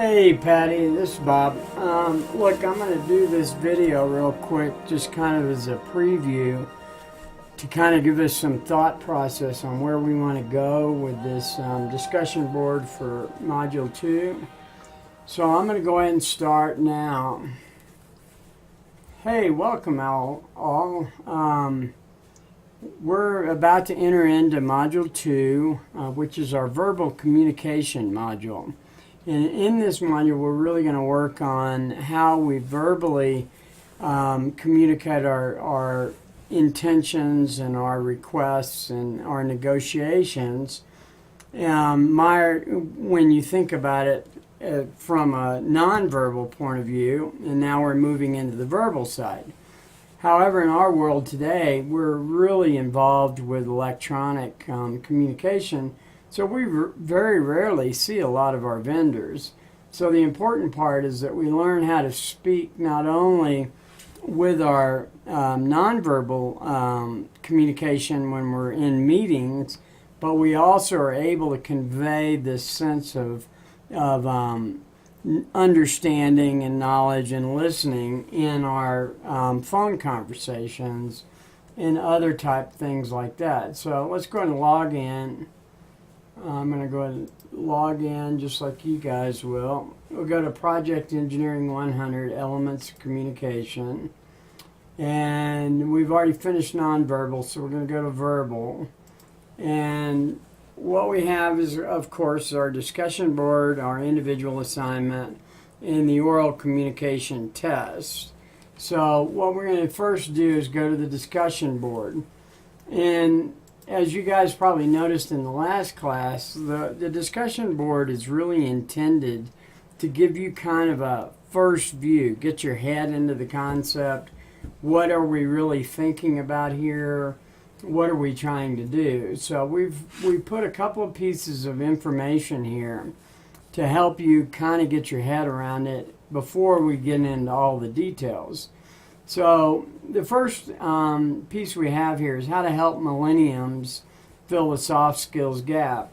Hey Patty, this is Bob. Look, I'm going to do this video real quick, just kind of as a preview to kind of give us some thought process on where we want to go with this discussion board for Module 2. So I'm going to go ahead and start now. Hey, welcome all. We're about to enter into Module 2, which is our verbal communication module. And in this module, we're really going to work on how we verbally communicate our intentions and our requests and our negotiations. When you think about it from a nonverbal point of view, and now we're moving into the verbal side. However, in our world today, we're really involved with electronic communication. So we very rarely see a lot of our vendors. So the important part is that we learn how to speak not only with our nonverbal communication when we're in meetings, but we also are able to convey this sense of understanding and knowledge and listening in our phone conversations and other type things like that. So let's go ahead and log in. I'm going to go ahead and log in just like you guys will. We'll go to Project Engineering 100, Elements of Communication. And we've already finished nonverbal, so we're going to go to verbal. And what we have is, of course, our discussion board, our individual assignment, and the oral communication test. So what we're going to first do is go to the discussion board. And as you guys probably noticed in the last class, the discussion board is really intended to give you kind of a first view, get your head into the concept. What are we really thinking about here? What are we trying to do? So we put a couple of pieces of information here to help you kind of get your head around it before we get into all the details. So the first piece we have here is how to help millenniums fill the soft skills gap.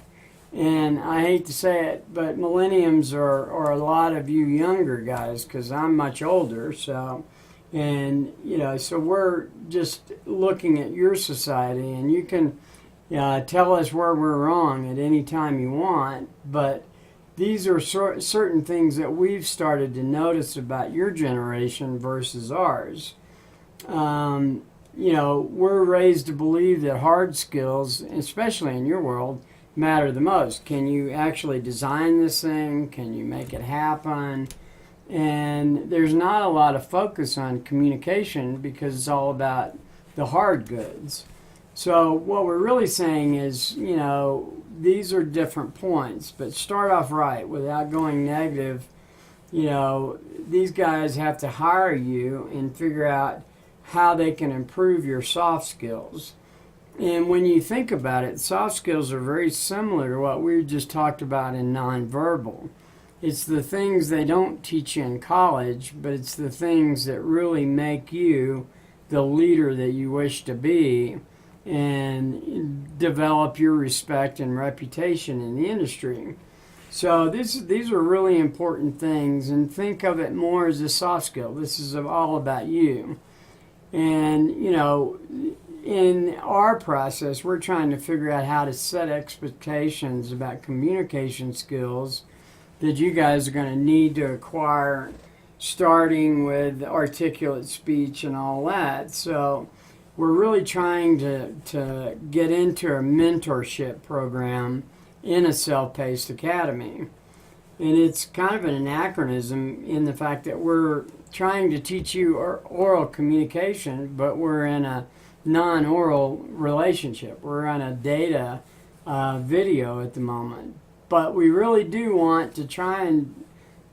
And I hate to say it, but millenniums are a lot of you younger guys, because I'm much older. So we're just looking at your society, and you can tell us where we're wrong at any time you want. But these are certain things that we've started to notice about your generation versus ours. We're raised to believe that hard skills, especially in your world, matter the most. Can you actually design this thing? Can you make it happen? And there's not a lot of focus on communication because it's all about the hard goods. So what we're really saying is, these are different points, but start off right without going negative. These guys have to hire you and figure out how they can improve your soft skills. And when you think about it, soft skills are very similar to what we just talked about in nonverbal. It's the things they don't teach you in college, but it's the things that really make you the leader that you wish to be and develop your respect and reputation in the industry. So these are really important things, and think of it more as a soft skill. This is all about you. And, in our process, we're trying to figure out how to set expectations about communication skills that you guys are going to need to acquire, starting with articulate speech and all that. So we're really trying to get into a mentorship program in a self-paced academy. And it's kind of an anachronism in the fact that we're trying to teach you oral communication, but we're in a non-oral relationship. We're on a data video at the moment. But we really do want to try and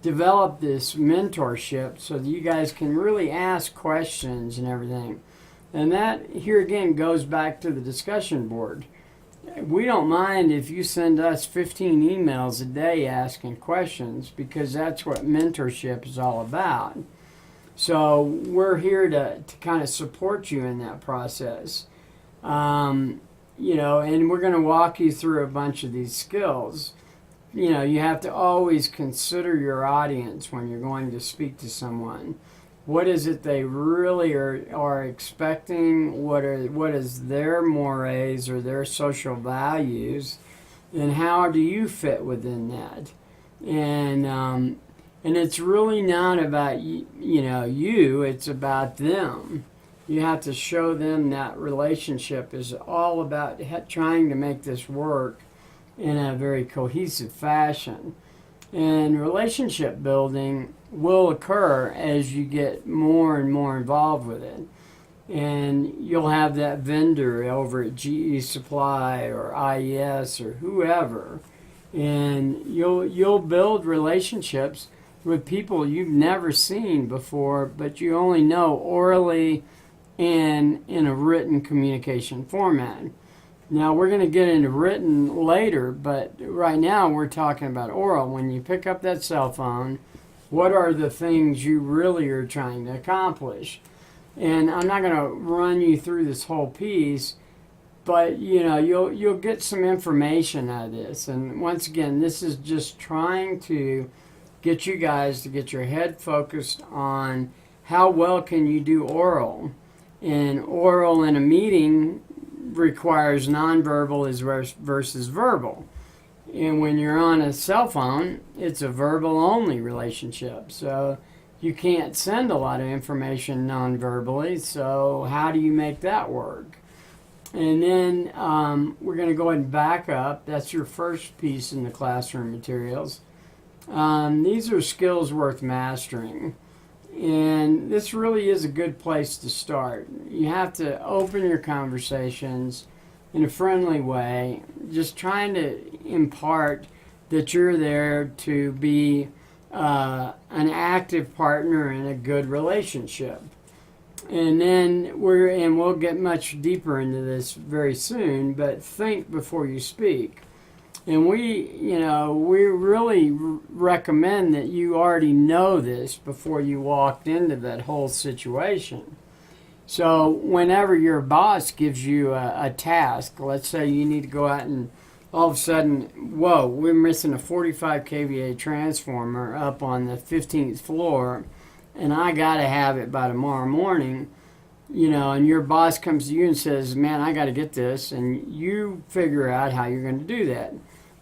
develop this mentorship so that you guys can really ask questions and everything. And that, here again, goes back to the discussion board. We don't mind if you send us 15 emails a day asking questions, because that's what mentorship is all about. So we're here to kind of support you in that process. And we're going to walk you through a bunch of these skills. you have to always consider your audience when you're going to speak to someone. What is it they really are expecting? What is their mores or their social values, and how do you fit within that? And it's really not about you. It's about them. You have to show them that relationship is all about trying to make this work in a very cohesive fashion. And relationship building will occur as you get more and more involved with it. And you'll have that vendor over at GE Supply or IES or whoever, and you'll build relationships with people you've never seen before, but you only know orally and in a written communication format. Now, we're going to get into written later, but right now we're talking about oral. When you pick up that cell phone, what are the things you really are trying to accomplish? And I'm not going to run you through this whole piece, but you'll get some information out of this. And once again, this is just trying to get you guys to get your head focused on how well can you do oral. And oral in a meeting requires nonverbal versus verbal. And when you're on a cell phone, it's a verbal only relationship. So you can't send a lot of information non-verbally. So how do you make that work? And then we're going to go ahead and back up. That's your first piece in the classroom materials. These are skills worth mastering. And this really is a good place to start. You have to open your conversations in a friendly way, just trying to impart that you're there to be an active partner in a good relationship. And then we'll get much deeper into this very soon, but think before you speak. And we really recommend that you already know this before you walked into that whole situation. So whenever your boss gives you a task, let's say you need to go out and all of a sudden, whoa, we're missing a 45 kVA transformer up on the 15th floor, and I got to have it by tomorrow morning, and your boss comes to you and says, man, I got to get this, and you figure out how you're going to do that.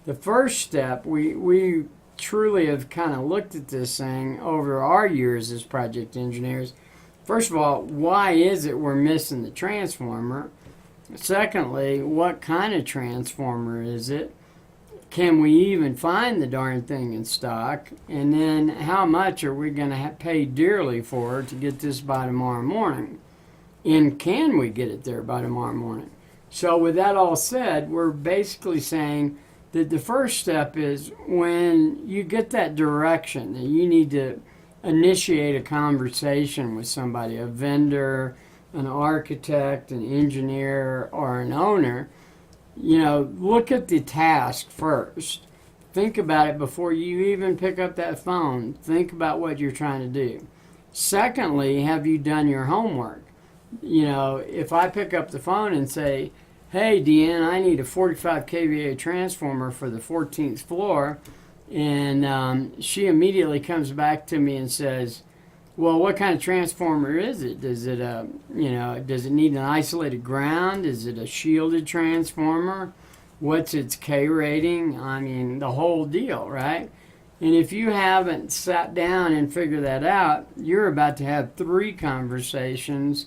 The first step, we truly have kind of looked at this thing over our years as project engineers. First of all, why is it we're missing the transformer? Secondly, what kind of transformer is it? Can we even find the darn thing in stock? And then how much are we going to pay dearly for to get this by tomorrow morning? And can we get it there by tomorrow morning? So with that all said, we're basically saying that the first step is when you get that direction that you need to initiate a conversation with somebody, a vendor, an architect, an engineer, or an owner, look at the task first. Think about it before you even pick up that phone. Think about what you're trying to do. Secondly, have you done your homework? If I pick up the phone and say, hey, Deanne, I need a 45 kVA transformer for the 14th floor, and she immediately comes back to me and says, well, what kind of transformer is it? Does it does it need an isolated ground? Is it a shielded transformer? What's its K rating? I mean, the whole deal, right? And if you haven't sat down and figured that out, you're about to have 3 conversations,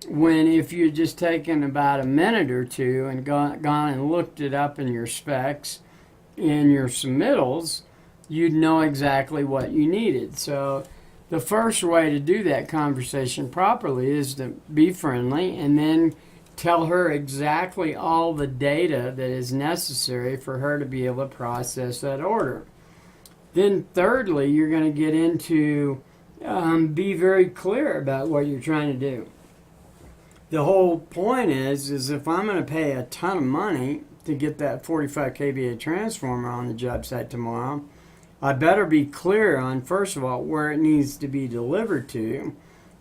when if you'd just taken about a minute or two and gone and looked it up in your specs, in your submittals, you'd know exactly what you needed. So the first way to do that conversation properly is to be friendly and then tell her exactly all the data that is necessary for her to be able to process that order. Then thirdly, you're going to get into be very clear about what you're trying to do. The whole point is if I'm going to pay a ton of money to get that 45 kVA transformer on the job site tomorrow, I better be clear on, first of all, where it needs to be delivered to,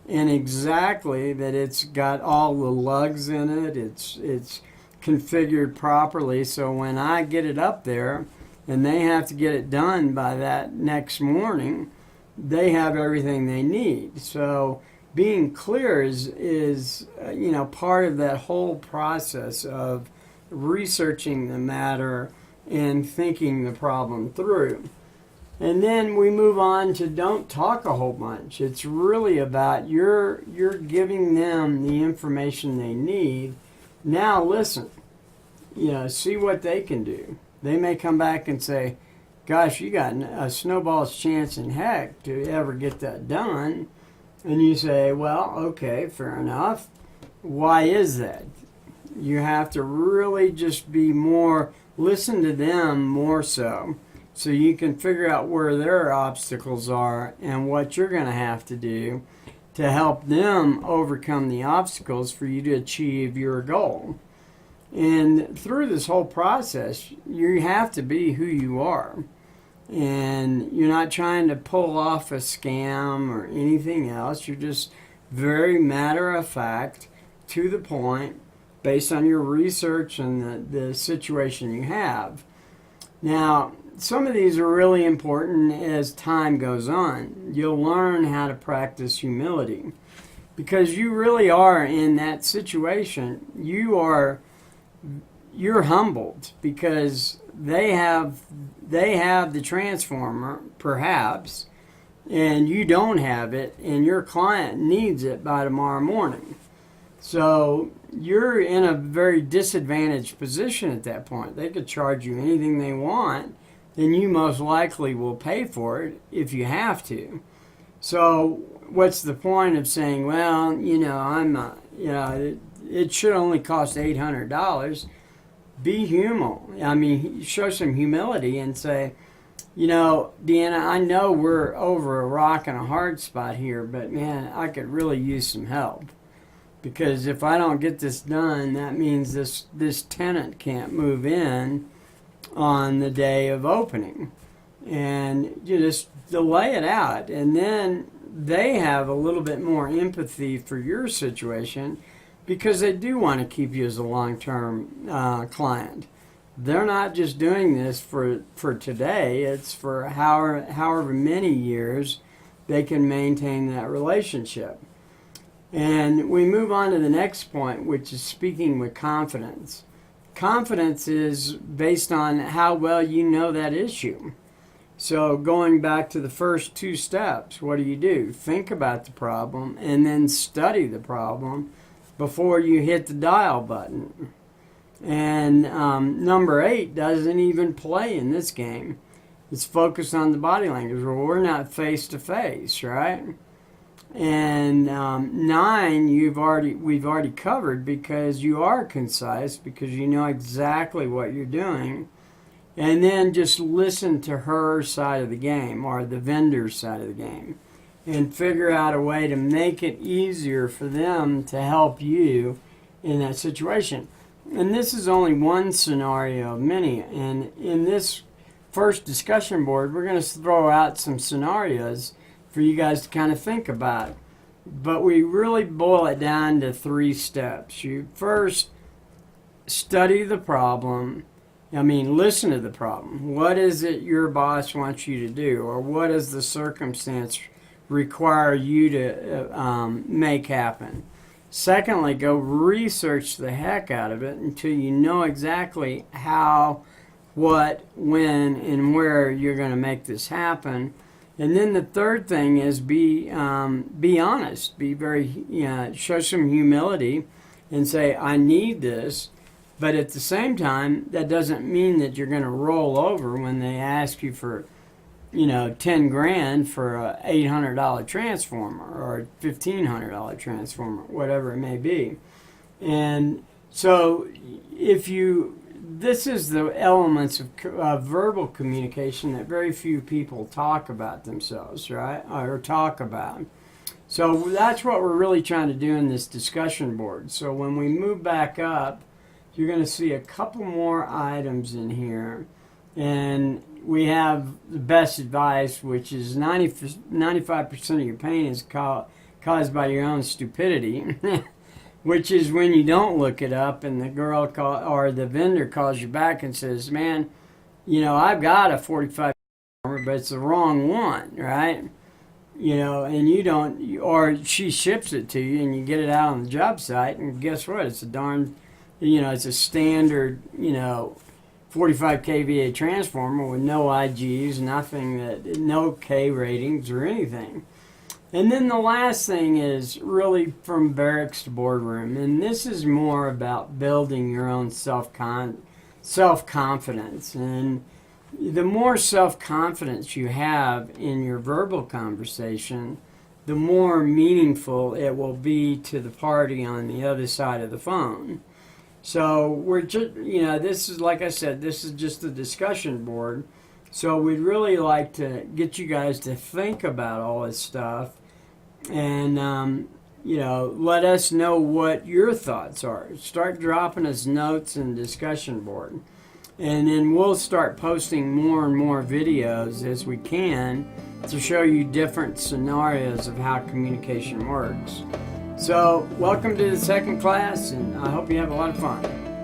and exactly that it's got all the lugs in it, it's configured properly, so when I get it up there, and they have to get it done by that next morning, they have everything they need. So being clear is part of that whole process of researching the matter and thinking the problem through. And then we move on to don't talk a whole bunch. It's really about you're giving them the information they need. Now listen, see what they can do. They may come back and say, gosh, you got a snowball's chance in heck to ever get that done. And you say, well, okay, fair enough. Why is that? You have to really just listen to them more so you can figure out where their obstacles are and what you're going to have to do to help them overcome the obstacles for you to achieve your goal. And through this whole process, you have to be who you are. And you're not trying to pull off a scam or anything else. You're just very matter of fact, to the point, based on your research and the situation you have. Now, some of these are really important as time goes on. You'll learn how to practice humility because you really are in that situation. You're humbled because they have the transformer, perhaps, and you don't have it, and your client needs it by tomorrow morning. So you're in a very disadvantaged position at that point. They could charge you anything they want, then you most likely will pay for it if you have to. So what's the point of saying, well, it should only cost $800? Be human. Show some humility and say, Deanna, I know we're over a rock and a hard spot here, but man, I could really use some help. Because if I don't get this done, that means this tenant can't move in on the day of opening. And you just delay it out. And then they have a little bit more empathy for your situation because they do want to keep you as a long-term client. They're not just doing this for today. It's for however many years they can maintain that relationship. And we move on to the next point, which is speaking with confidence. Confidence is based on how well you know that issue. So going back to the first two steps, what do? Think about the problem and then study the problem before you hit the dial button. And number 8 doesn't even play in this game. It's focused on the body language. Well, we're not face to face, right? And 9, we've already covered because you are concise, because you know exactly what you're doing. And then just listen to her side of the game or the vendor's side of the game and figure out a way to make it easier for them to help you in that situation. And this is only one scenario of many. And in this first discussion board, we're going to throw out some scenarios for you guys to kind of think about. But we really boil it down to 3 steps. You first study the problem. Listen to the problem. What is it your boss wants you to do? Or what does the circumstance require you to make happen? Secondly, go research the heck out of it until you know exactly how, what, when, and where you're going to make this happen. And then the third thing is be honest. Be very, show some humility and say, I need this. But at the same time, that doesn't mean that you're going to roll over when they ask you for, $10,000 for a $800 transformer or a $1,500 transformer, whatever it may be. And so this is the elements of verbal communication that very few people talk about themselves, right? Or talk about. So that's what we're really trying to do in this discussion board. So when we move back up, you're going to see a couple more items in here. And we have the best advice, which is 95% of your pain is caused by your own stupidity, which is when you don't look it up and the girl or the vendor calls you back and says, man, I've got a 45 transformer, but it's the wrong one, right? And you don't, or she ships it to you and you get it out on the job site, and guess what? It's a darn, it's a standard, 45 kVA transformer with no IGs, no K ratings or anything. And then the last thing is really from barracks to boardroom, and this is more about building your own self-confidence. And the more self-confidence you have in your verbal conversation, the more meaningful it will be to the party on the other side of the phone. So we're just, this is, like I said, this is just a discussion board. So we'd really like to get you guys to think about all this stuff and, let us know what your thoughts are. Start dropping us notes in the discussion board. And then we'll start posting more and more videos as we can to show you different scenarios of how communication works. So, welcome to the second class, and I hope you have a lot of fun.